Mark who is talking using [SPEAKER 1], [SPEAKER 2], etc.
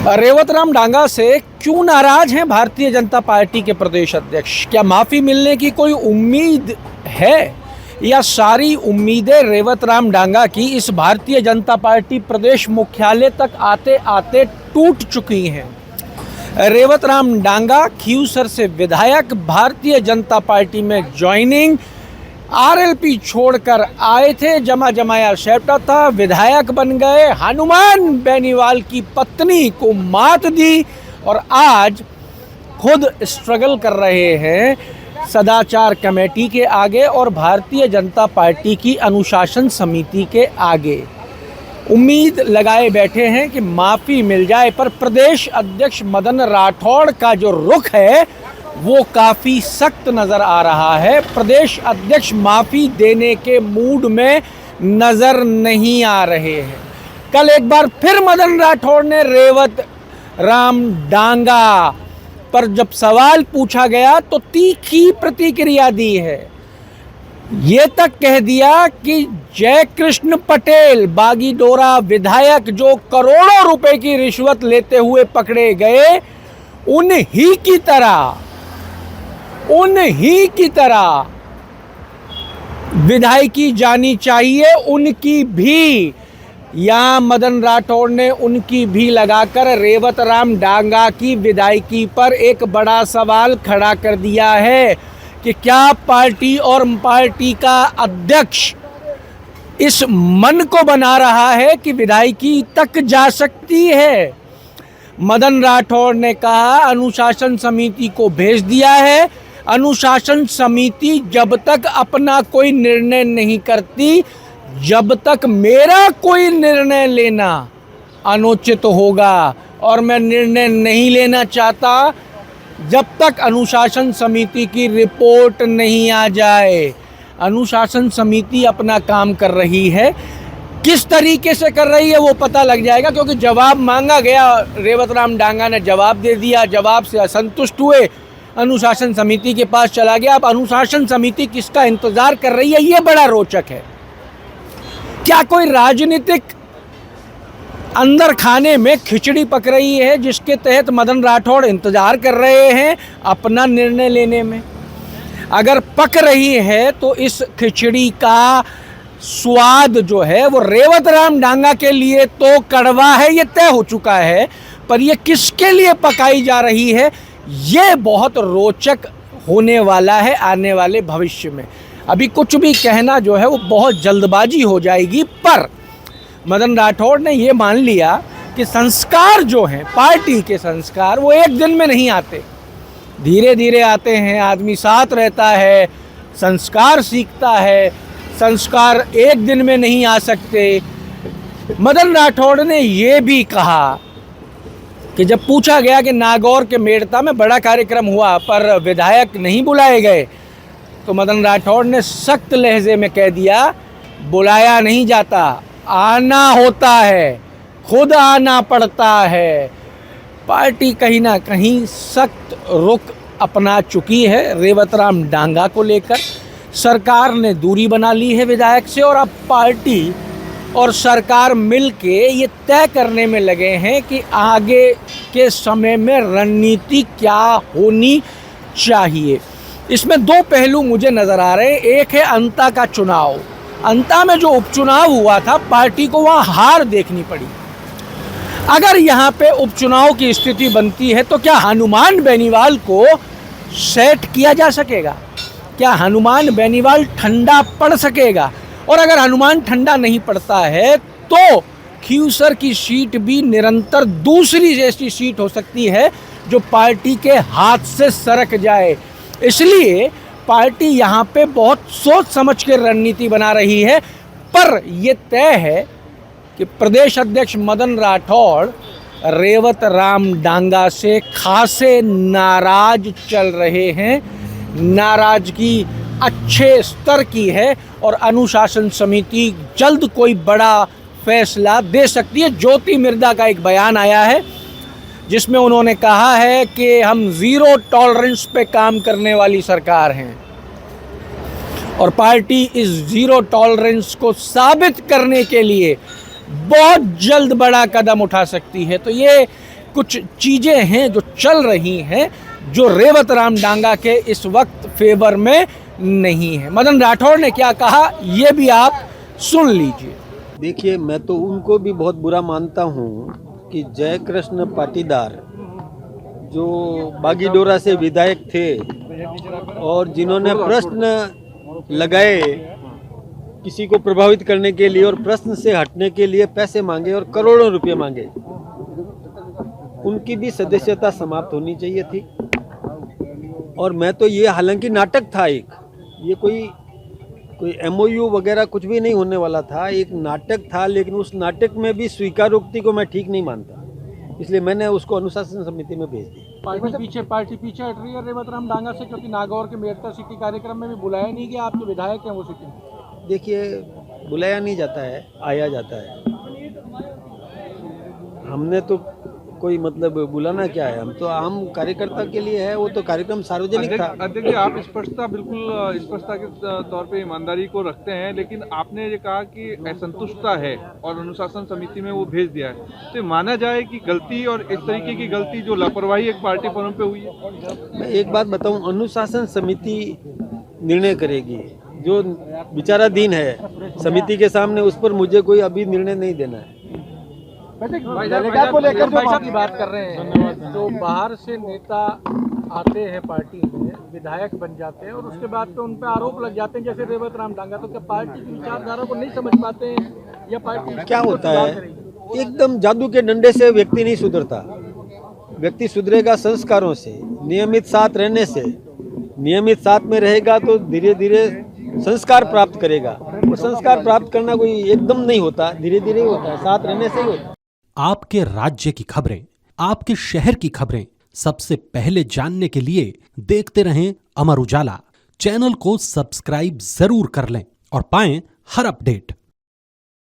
[SPEAKER 1] रेवत राम डांगा से क्यों नाराज हैं भारतीय जनता पार्टी के प्रदेश अध्यक्ष? क्या माफ़ी मिलने की कोई उम्मीद है या सारी उम्मीदें रेवत राम डांगा की इस भारतीय जनता पार्टी प्रदेश मुख्यालय तक आते आते टूट चुकी हैं? रेवत राम डांगा खींवसर से विधायक, भारतीय जनता पार्टी में ज्वाइनिंग, आरएलपी छोड़कर आए थे, जमा जमाया सेप्टा था, विधायक बन गए, हनुमान बेनीवाल की पत्नी को मात दी और आज खुद स्ट्रगल कर रहे हैं सदाचार कमेटी के आगे और भारतीय जनता पार्टी की अनुशासन समिति के आगे। उम्मीद लगाए बैठे हैं कि माफ़ी मिल जाए, पर प्रदेश अध्यक्ष मदन राठौड़ का जो रुख है वो काफ़ी सख्त नज़र आ रहा है। प्रदेश अध्यक्ष माफ़ी देने के मूड में नज़र नहीं आ रहे हैं। कल एक बार फिर मदन राठौड़ ने रेवत राम डांगा पर जब सवाल पूछा गया तो तीखी प्रतिक्रिया दी है। ये तक कह दिया कि जय कृष्ण पटेल बागीडोरा विधायक जो करोड़ों रुपए की रिश्वत लेते हुए पकड़े गए, उन्हीं की तरह विधायकी जानी चाहिए उनकी भी। या मदन राठौड़ ने उनकी भी लगाकर रेवत राम डांगा की विधायकी पर एक बड़ा सवाल खड़ा कर दिया है कि क्या पार्टी और पार्टी का अध्यक्ष इस मन को बना रहा है कि विधायकी तक जा सकती है। मदन राठौड़ ने कहा अनुशासन समिति को भेज दिया है, अनुशासन समिति जब तक अपना कोई निर्णय नहीं करती, जब तक मेरा कोई निर्णय लेना अनुचित होगा और मैं निर्णय नहीं लेना चाहता जब तक अनुशासन समिति की रिपोर्ट नहीं आ जाए। अनुशासन समिति अपना काम कर रही है, किस तरीके से कर रही है वो पता लग जाएगा, क्योंकि जवाब मांगा गया, रेवत राम डांगा ने जवाब दे दिया, जवाब से असंतुष्ट हुए, अनुशासन समिति के पास चला गया। अब अनुशासन समिति किसका इंतजार कर रही है ये बड़ा रोचक है। क्या कोई राजनीतिक अंदर खाने में खिचड़ी पक रही है जिसके तहत मदन राठौड़ इंतजार कर रहे हैं अपना निर्णय लेने में? अगर पक रही है तो इस खिचड़ी का स्वाद जो है वो रेवत राम डांगा के लिए तो कड़वा है, ये तय हो चुका है, पर ये किसके लिए पकाई जा रही है ये बहुत रोचक होने वाला है आने वाले भविष्य में। अभी कुछ भी कहना जो है वो बहुत जल्दबाजी हो जाएगी, पर मदन राठौड़ ने ये मान लिया कि संस्कार जो हैं पार्टी के संस्कार वो एक दिन में नहीं आते, धीरे धीरे आते हैं। आदमी साथ रहता है, संस्कार सीखता है, संस्कार एक दिन में नहीं आ सकते। मदन राठौड़ ने ये भी कहा कि जब पूछा गया कि नागौर के मेड़ता में बड़ा कार्यक्रम हुआ पर विधायक नहीं बुलाए गए, तो मदन राठौड़ ने सख्त लहजे में कह दिया बुलाया नहीं जाता, आना होता है, खुद आना पड़ता है। पार्टी कहीं ना कहीं सख्त रुख अपना चुकी है रेवत राम डांगा को लेकर। सरकार ने दूरी बना ली है विधायक से और अब पार्टी और सरकार मिलके ये तय करने में लगे हैं कि आगे के समय में रणनीति क्या होनी चाहिए। इसमें दो पहलू मुझे नज़र आ रहे हैं। एक है अंता का चुनाव। अंता में जो उपचुनाव हुआ था पार्टी को वहाँ हार देखनी पड़ी। अगर यहाँ पे उपचुनाव की स्थिति बनती है तो क्या हनुमान बेनीवाल को सेट किया जा सकेगा? क्या हनुमान बेनीवाल ठंडा पड़ सकेगा? और अगर हनुमान ठंडा नहीं पड़ता है तो खींवसर की सीट भी निरंतर दूसरी जैसी सीट हो सकती है जो पार्टी के हाथ से सरक जाए। इसलिए पार्टी यहाँ पे बहुत सोच समझ के रणनीति बना रही है, पर यह तय है कि प्रदेश अध्यक्ष मदन राठौड़ रेवत राम डांगा से खासे नाराज चल रहे हैं। नाराजगी अच्छे स्तर की है और अनुशासन समिति जल्द कोई बड़ा फैसला दे सकती है। ज्योति मिर्धा का एक बयान आया है जिसमें उन्होंने कहा है कि हम ज़ीरो टॉलरेंस पे काम करने वाली सरकार हैं और पार्टी इस ज़ीरो टॉलरेंस को साबित करने के लिए बहुत जल्द बड़ा कदम उठा सकती है। तो ये कुछ चीज़ें हैं जो चल रही हैं जो रेवत राम डांगा के इस वक्त फेवर में नहीं है। मदन राठौड़ ने क्या कहा ये भी आप सुन लीजिए।
[SPEAKER 2] देखिए, मैं तो उनको भी बहुत बुरा मानता हूँ कि जयकृष्ण पाटीदार जो बागीडोरा से विधायक थे और जिन्होंने प्रश्न लगाए किसी को प्रभावित करने के लिए और प्रश्न से हटने के लिए पैसे मांगे और करोड़ों रुपए मांगे, उनकी भी सदस्यता समाप्त होनी चाहिए थी। और मैं तो ये, हालांकि नाटक था एक, ये कोई MOU वगैरह कुछ भी नहीं होने वाला था, एक नाटक था, लेकिन उस नाटक में भी स्वीकारोक्ति को मैं ठीक नहीं मानता, इसलिए मैंने उसको अनुशासन समिति में भेज दिया।
[SPEAKER 1] पार्टी पीछे हट रही है रेवत राम डांगा से, क्योंकि नागौर के मेड़ता सिटी कार्यक्रम में भी बुलाया नहीं गया, आपके विधायक हैं वो सिटी।
[SPEAKER 2] देखिए, बुलाया नहीं जाता है, आया जाता है। हमने तो कोई मतलब बुलाना क्या है, हम तो आम कार्यकर्ता के लिए है, वो तो कार्यक्रम सार्वजनिक था।
[SPEAKER 3] अध्यक्ष जी, आप बिल्कुल स्पष्टता के तौर पे ईमानदारी को रखते हैं, लेकिन आपने ये कहा कि असंतुष्टता है और अनुशासन समिति में वो भेज दिया है, तो माना जाए कि गलती और इस तरीके की गलती जो लापरवाही एक पार्टी फोरम पे हुई है।
[SPEAKER 2] मैं एक बात बताऊं, अनुशासन समिति निर्णय करेगी, जो विचाराधीन है समिति के सामने, उस पर मुझे कोई अभी निर्णय नहीं देना है।
[SPEAKER 1] डेलीगेट को लेकर जो की बात कर रहे हैं, जो बाहर से नेता आते हैं पार्टी में, विधायक बन जाते हैं और उसके बाद तो उन पे आरोप लग जाते हैं, जैसे रेवत राम डांगा, तो क्या पार्टी की विचारधारा को नहीं समझ पाते हैं या पार्टी
[SPEAKER 2] क्या होता है, एकदम जादू के डंडे से व्यक्ति नहीं सुधरता। व्यक्ति सुधरेगा संस्कारों से, नियमित साथ रहने से। नियमित साथ में रहेगा तो धीरे धीरे संस्कार प्राप्त करेगा, और संस्कार प्राप्त करना कोई एकदम नहीं होता, धीरे धीरे होता है, साथ रहने से ही होता है।
[SPEAKER 4] आपके राज्य की खबरें, आपके शहर की खबरें सबसे पहले जानने के लिए देखते रहें अमर उजाला। चैनल को सब्सक्राइब जरूर कर लें और पाएं हर अपडेट।